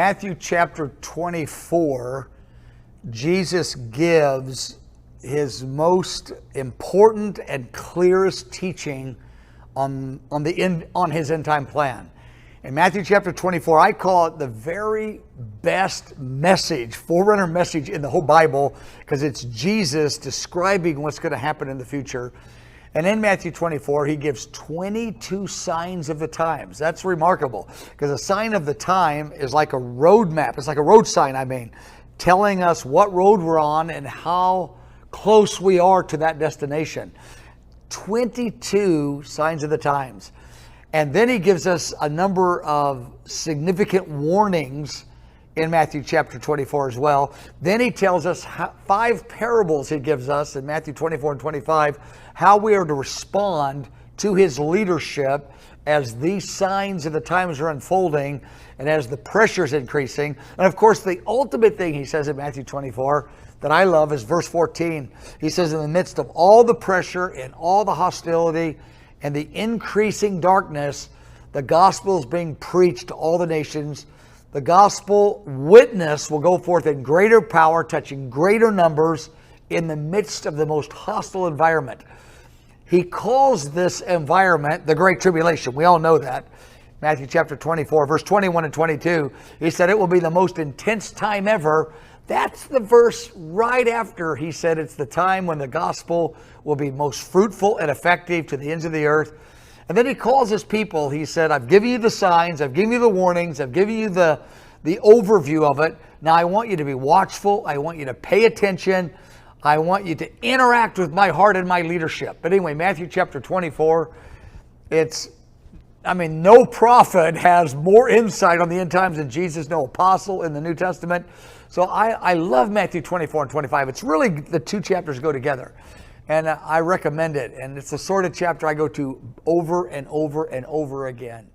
Matthew chapter 24, Jesus gives his most important and clearest teaching on his end time plan. In Matthew chapter 24, I call it the very best message, forerunner message in the whole Bible, because it's Jesus describing what's going to happen in the future. And in Matthew 24, he gives 22 signs of the times. That's remarkable, because a sign of the time is like a road map. It's like a road sign, telling us what road we're on and how close we are to that destination. 22 signs of the times. And then he gives us a number of significant warnings in Matthew chapter 24 as well. Then he tells us 5 parables he gives us in Matthew 24 and 25, how we are to respond to his leadership as these signs of the times are unfolding and as the pressure is increasing. And of course, the ultimate thing he says in Matthew 24 that I love is verse 14. He says, in the midst of all the pressure and all the hostility and the increasing darkness, the gospel is being preached to all the nations. The gospel witness will go forth in greater power, touching greater numbers in the midst of the most hostile environment. He calls this environment the Great Tribulation. We all know that. Matthew chapter 24, verse 21 and 22, he said it will be the most intense time ever. That's the verse right after he said it's the time when the gospel will be most fruitful and effective to the ends of the earth. And then he calls his people. He said, I've given you the signs, I've given you the warnings, I've given you the overview of it. Now I want you to be watchful. I want you to pay attention. I want you to interact with my heart and my leadership. But anyway, Matthew chapter 24, no prophet has more insight on the end times than Jesus, no apostle in the New Testament. So I love Matthew 24 and 25. It's really, the two chapters go together. And I recommend it. And it's the sort of chapter I go to over and over and over again.